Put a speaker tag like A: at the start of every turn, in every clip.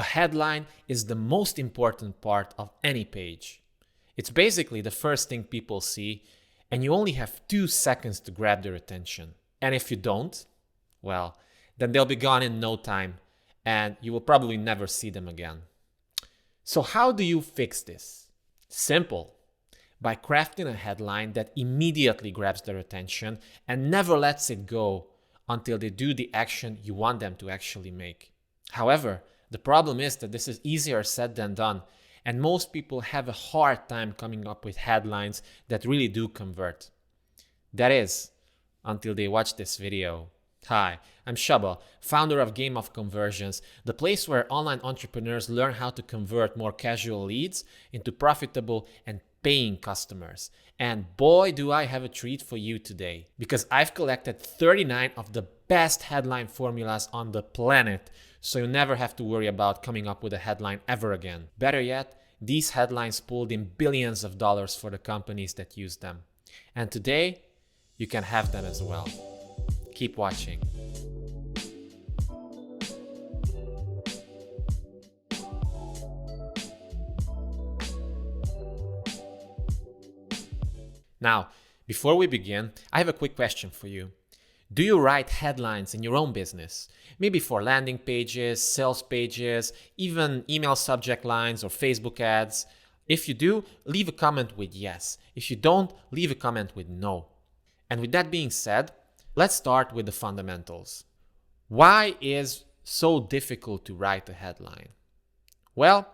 A: A headline is the most important part of any page. It's basically the first thing people see, and you only have 2 seconds to grab their attention. And if you don't, well, then they'll be gone in no time, and you will probably never see them again. So how do you fix this? Simple. By crafting a headline that immediately grabs their attention and never lets it go until they do the action you want them to actually make. However, the problem is that this is easier said than done, and most people have a hard time coming up with headlines that really do convert. That is, until they watch this video. Hi, I'm Shaba, founder of Game of Conversions, the place where online entrepreneurs learn how to convert more casual leads into profitable and paying customers. And boy, do I have a treat for you today, because I've collected 39 of the best headline formulas on the planet, so you never have to worry about coming up with a headline ever again. Better yet, these headlines pulled in billions of dollars for the companies that use them. And today, you can have them as well. Keep watching. Now, before we begin, I have a quick question for you. Do you write headlines in your own business? Maybe for landing pages, sales pages, even email subject lines or Facebook ads? If you do, leave a comment with yes. If you don't, leave a comment with no. And with that being said, let's start with the fundamentals. Why is so difficult to write a headline? Well,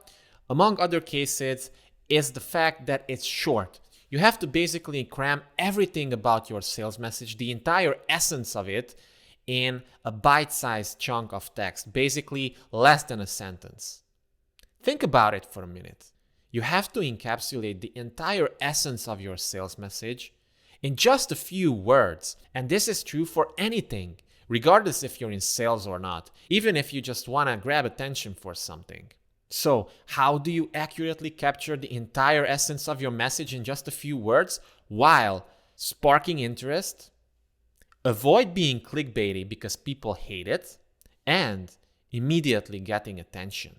A: among other cases, is the fact that it's short. You have to basically cram everything about your sales message, the entire essence of it, in a bite-sized chunk of text, basically less than a sentence. Think about it for a minute. You have to encapsulate the entire essence of your sales message in just a few words. And this is true for anything, regardless if you're in sales or not, even if you just want to grab attention for something. So, how do you accurately capture the entire essence of your message in just a few words while sparking interest, avoid being clickbaity because people hate it, and immediately getting attention?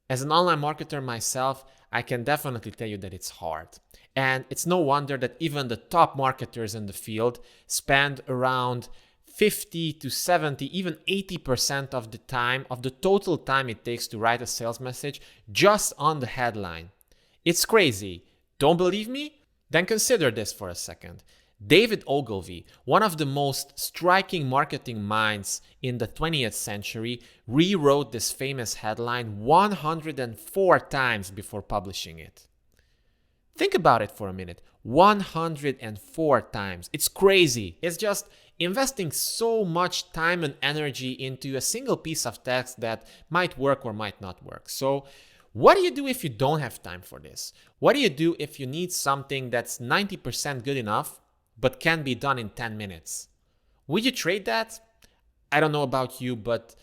A: As an online marketer myself, I can definitely tell you that it's hard. And it's no wonder that even the top marketers in the field spend around 50 to 70, even 80% of the time, of the total time it takes to write a sales message just on the headline. It's crazy. Don't believe me? Then consider this for a second. David Ogilvy, one of the most striking marketing minds in the 20th century, rewrote this famous headline 104 times before publishing it. Think about it for a minute. 104 times. It's crazy. It's just investing so much time and energy into a single piece of text that might work or might not work. So what do you do if you don't have time for this? What do you do if you need something that's 90% good enough but can be done in 10 minutes? Would you trade that? I don't know about you, but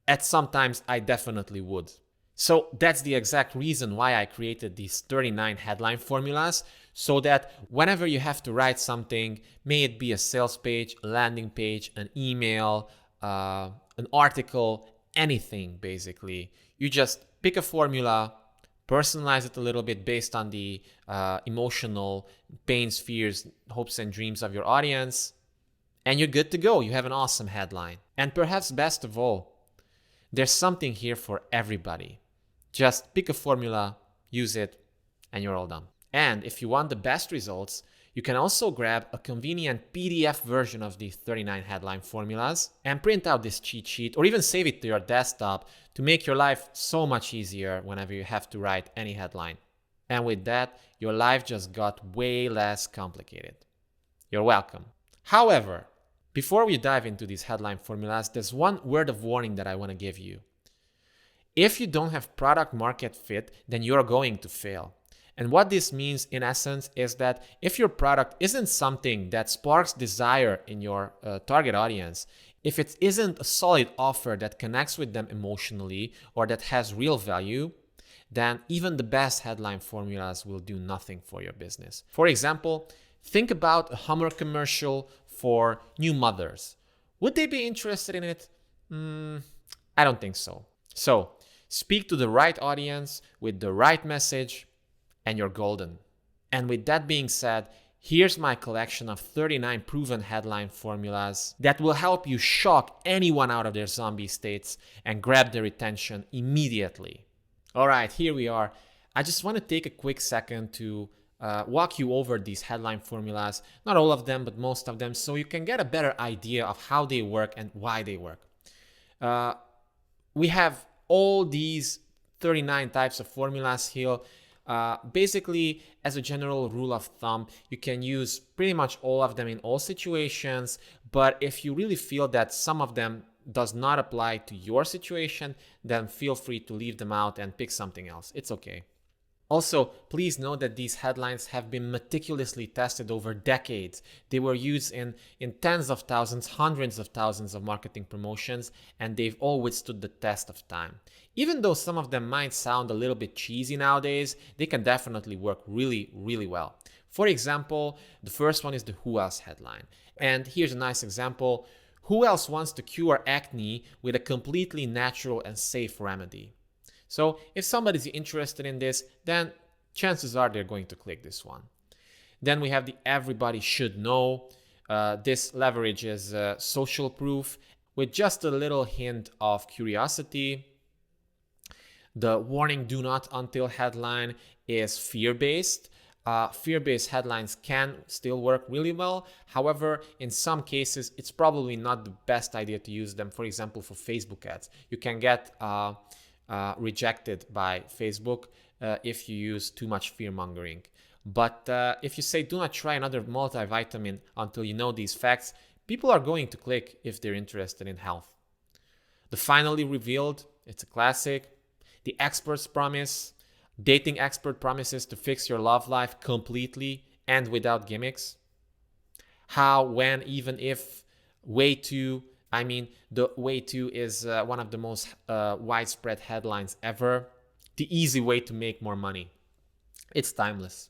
A: at some times I definitely would. So that's the exact reason why I created these 39 headline formulas, so that whenever you have to write something, may it be a sales page, a landing page, an email, an article, anything basically, you just pick a formula, personalize it a little bit based on the emotional pains, fears, hopes, and dreams of your audience, and you're good to go. You have an awesome headline. And perhaps best of all, there's something here for everybody. Just pick a formula, use it, and you're all done. And if you want the best results, you can also grab a convenient PDF version of these 39 headline formulas and print out this cheat sheet, or even save it to your desktop to make your life so much easier whenever you have to write any headline. And with that, your life just got way less complicated. You're welcome. However, before we dive into these headline formulas, there's one word of warning that I want to give you. If you don't have product market fit, then you're going to fail. And what this means in essence is that if your product isn't something that sparks desire in your target audience, if it isn't a solid offer that connects with them emotionally or that has real value, then even the best headline formulas will do nothing for your business. For example, think about a Hummer commercial for new mothers. Would they be interested in it? I don't think so. So Speak to the right audience with the right message, and you're golden. And with that being said, here's my collection of 39 proven headline formulas that will help you shock anyone out of their zombie states and grab their attention immediately. All right, here we are. I just want to take a quick second to walk you over these headline formulas, not all of them, but most of them, so you can get a better idea of how they work and why they work. We have all these 39 types of formulas here. Basically, as a general rule of thumb, you can use pretty much all of them in all situations, but if you really feel that some of them does not apply to your situation, then feel free to leave them out and pick something else. It's okay. Also, please note that these headlines have been meticulously tested over decades. They were used in tens of thousands, hundreds of thousands of marketing promotions, and they've all withstood the test of time. Even though some of them might sound a little bit cheesy nowadays, they can definitely work really, really well. For example, the first one is the Who Else headline. And here's a nice example. Who else wants to cure acne with a completely natural and safe remedy? So if somebody's interested in this, then chances are they're going to click this one. Then we have the Everybody Should Know. This leverages social proof with just a little hint of curiosity. The Warning Do Not Until headline is fear-based. Fear-based headlines can still work really well. However, in some cases, it's probably not the best idea to use them. For example, for Facebook ads, you can get rejected by Facebook if you use too much fear-mongering. But if you say, do not try another multivitamin until you know these facts, people are going to click if they're interested in health. The Finally Revealed, it's a classic. The Expert's Promise, dating expert promises to fix your love life completely and without gimmicks. How, when, even if, way to. The way to is one of the most widespread headlines ever. The easy way to make more money. It's timeless.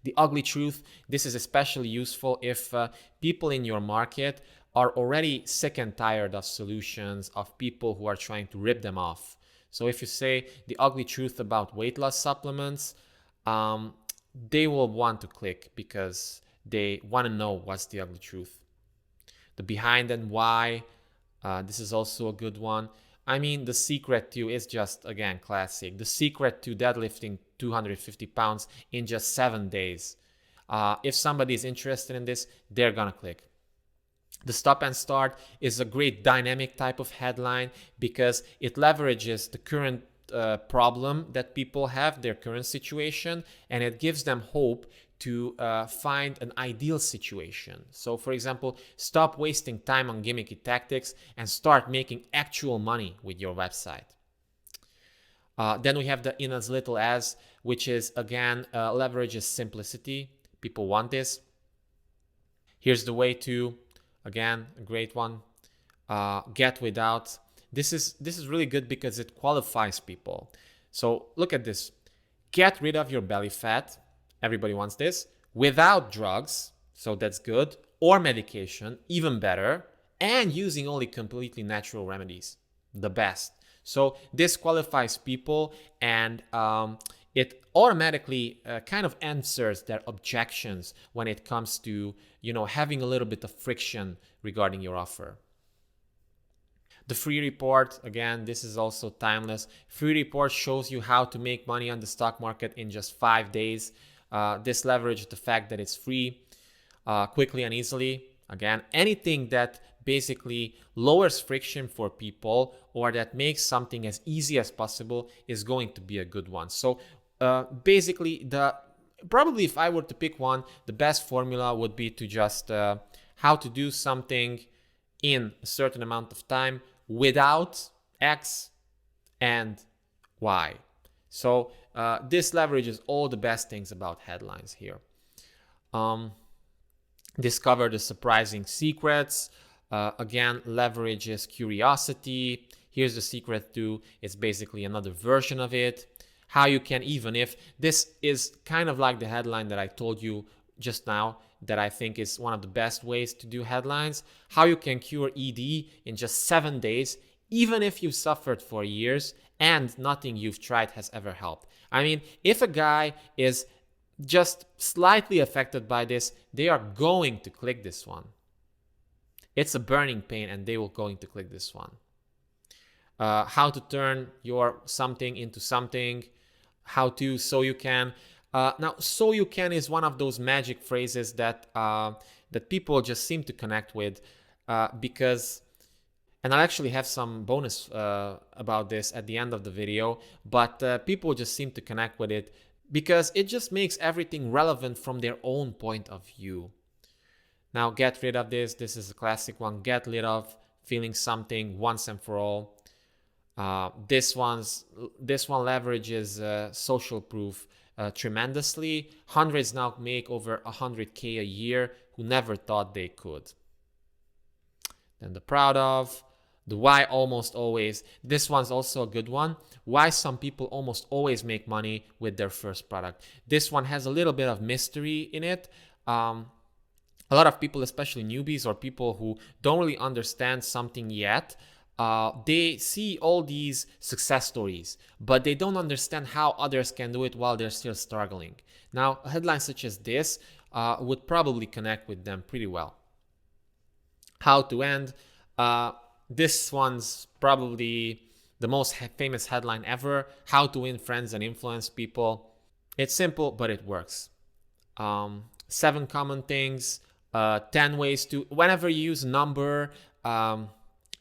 A: The Ugly Truth, this is especially useful if people in your market are already sick and tired of solutions, of people who are trying to rip them off. So if you say the ugly truth about weight loss supplements, they will want to click because they want to know what's the ugly truth. The Behind and Why, this is also a good one. The secret to is just, again, classic. The secret to deadlifting 250 pounds in just 7 days. If somebody is interested in this, they're gonna click. The Stop and Start is a great dynamic type of headline because it leverages the current problem that people have, their current situation, and it gives them hope to find an ideal situation. So, for example, stop wasting time on gimmicky tactics and start making actual money with your website. Then we have the In As Little As, which is, again, leverages simplicity. People want this. Here's the way to, again, a great one. Get Without. This is really good because it qualifies people. So look at this. Get rid of your belly fat. Everybody wants this. Without drugs, so that's good, or medication, even better, and using only completely natural remedies, the best. So this qualifies people, and it automatically kind of answers their objections when it comes to, having a little bit of friction regarding your offer. The Free Report, again, this is also timeless. Free Report shows you how to make money on the stock market in just 5 days. This leverages the fact that it's free, quickly and easily. Again, anything that basically lowers friction for people or that makes something as easy as possible is going to be a good one. So basically, probably if I were to pick one, the best formula would be to just how to do something in a certain amount of time without X and Y. So this leverages all the best things about headlines here. Discover the surprising secrets. Again, leverages curiosity. Here's the secret to, it's basically another version of it. How you can, even if this is kind of like the headline that I told you just now, that I think is one of the best ways to do headlines. How you can cure ED in just 7 days, even if you've suffered for years and nothing you've tried has ever helped. I mean, if a guy is just slightly affected by this, they are going to click this one. It's a burning pain and they will going to click this one. How to turn your something into something, how to so you can. Now, so you can is one of those magic phrases that that people just seem to connect with because, and I'll actually have some bonus about this at the end of the video, but people just seem to connect with it because it just makes everything relevant from their own point of view. Now, get rid of this. This is a classic one. Get rid of feeling something once and for all. This one leverages social proof tremendously. Hundreds now make over 100K a year who never thought they could. Then the proud of, the why almost always. This one's also a good one. Why some people almost always make money with their first product. This one has a little bit of mystery in it. A lot of people, especially newbies or people who don't really understand something yet, they see all these success stories, but they don't understand how others can do it while they're still struggling. Now, a headline such as this would probably connect with them pretty well. How to end. This one's probably the most famous headline ever. How to win friends and influence people. It's simple, but it works. 7 common things. 10 ways to. Whenever you use a number,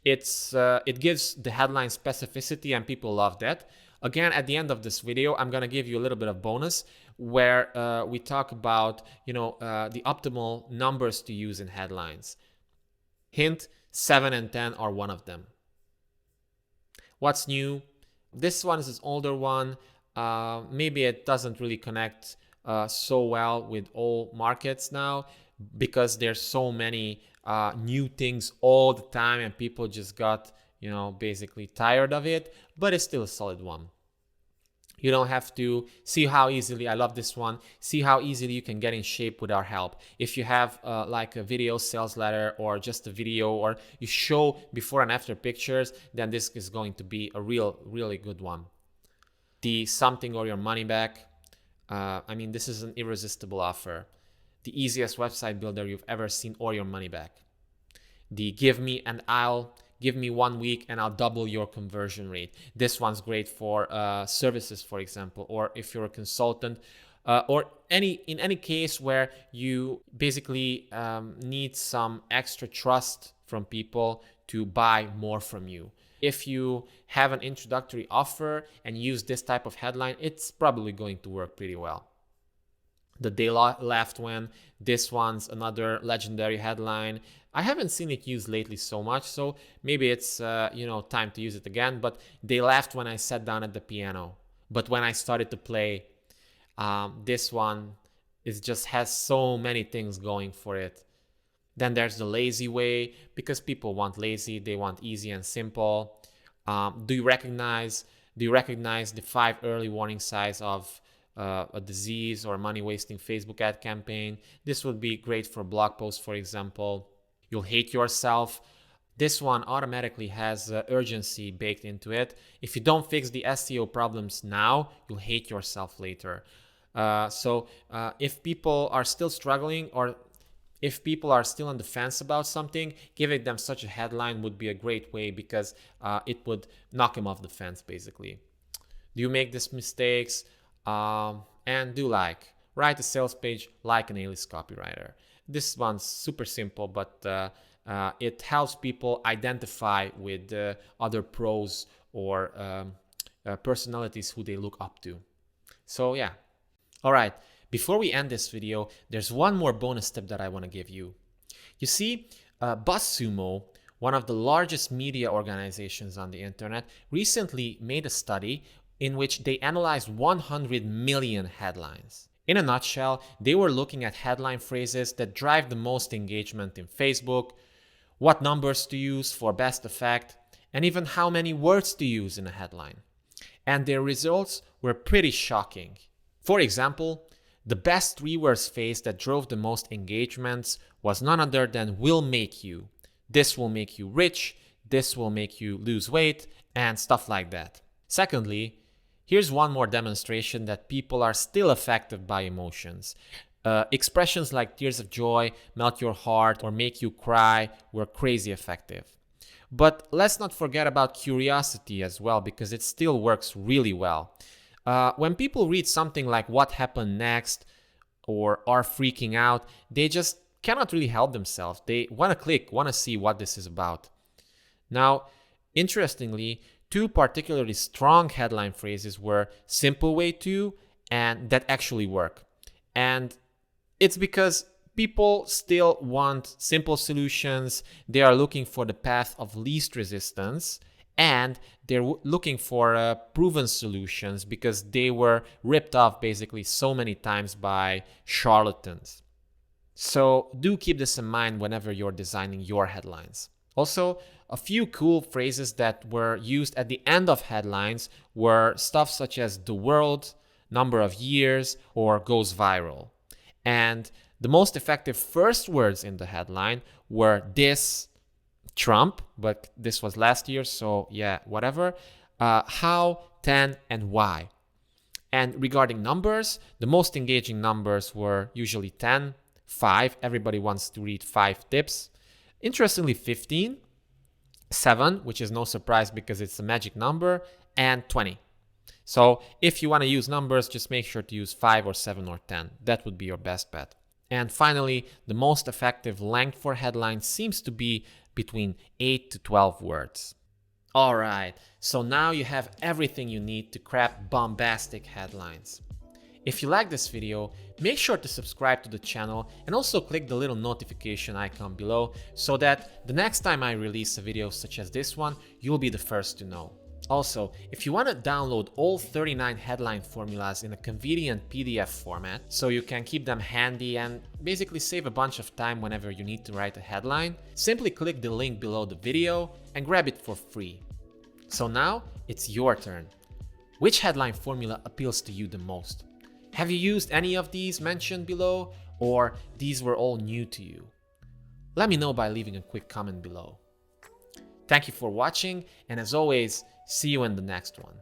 A: it gives the headline specificity, and people love that. Again, at the end of this video, I'm gonna give you a little bit of bonus where we talk about the optimal numbers to use in headlines. Hint: 7 and 10 are one of them. What's new? This one is an older one. Maybe it doesn't really connect so well with all markets now because there's so many new things all the time and people just got, basically tired of it, but it's still a solid one. You don't have to see how easily, I love this one, see how easily you can get in shape with our help. If you have like a video sales letter or just a video, or you show before and after pictures, then this is going to be a really good one. The something or your money back. I mean, this is an irresistible offer. The easiest website builder you've ever seen, or your money back. The give me 1 week and I'll double your conversion rate. This one's great for services, for example, or if you're a consultant, or in any case where you basically need some extra trust from people to buy more from you. If you have an introductory offer and use this type of headline, it's probably going to work pretty well. The day left when. This one's another legendary headline. I haven't seen it used lately so much, so maybe it's time to use it again. But they laughed when I sat down at the piano. But when I started to play, this one just has so many things going for it. Then there's the lazy way, because people want lazy, they want easy and simple. Do you recognize the 5 early warning signs of a disease or money-wasting Facebook ad campaign? This would be great for blog posts, for example. You'll hate yourself. This one automatically has urgency baked into it. If you don't fix the SEO problems now, you'll hate yourself later. So if people are still struggling, or if people are still on the fence about something, giving them such a headline would be a great way, because it would knock them off the fence, basically. Do you make these mistakes? And write a sales page like an A-list copywriter. This one's super simple, but it helps people identify with other pros or personalities who they look up to. So yeah. All right. Before we end this video, there's one more bonus tip that I want to give you. You see, BuzzSumo, one of the largest media organizations on the internet, recently made a study in which they analyzed 100 million headlines. In a nutshell, they were looking at headline phrases that drive the most engagement in Facebook, what numbers to use for best effect, and even how many words to use in a headline. And their results were pretty shocking. For example, the best 3-word phrase that drove the most engagements was none other than "will make you." This will make you rich, this will make you lose weight, and stuff like that. Secondly, here's one more demonstration that people are still affected by emotions. Expressions like tears of joy, melt your heart, or make you cry were crazy effective. But let's not forget about curiosity as well, because it still works really well. When people read something like "what happened next" or "are freaking out," they just cannot really help themselves. They want to click, want to see what this is about. Now, interestingly, two particularly strong headline phrases were "simple way to" and "that actually work." And it's because people still want simple solutions. They are looking for the path of least resistance, and they're looking for proven solutions because they were ripped off basically so many times by charlatans. So do keep this in mind whenever you're designing your headlines. Also, a few cool phrases that were used at the end of headlines were stuff such as "the world," "number of years," or "goes viral." And the most effective first words in the headline were "this," Trump, but this was last year, so yeah, whatever, "how," "10," and "why." And regarding numbers, the most engaging numbers were usually 10, 5, everybody wants to read 5 tips. Interestingly, 15, 7, which is no surprise because it's a magic number, and 20. So if you want to use numbers, just make sure to use 5 or 7 or 10. That would be your best bet. And finally, the most effective length for headlines seems to be between 8 to 12 words. Alright, so now you have everything you need to craft bombastic headlines. If you like this video, make sure to subscribe to the channel and also click the little notification icon below so that the next time I release a video such as this one, you'll be the first to know. Also, if you want to download all 39 headline formulas in a convenient PDF format so you can keep them handy and basically save a bunch of time whenever you need to write a headline, simply click the link below the video and grab it for free. So now it's your turn. Which headline formula appeals to you the most? Have you used any of these mentioned below, or these were all new to you? Let me know by leaving a quick comment below. Thank you for watching, and as always, see you in the next one.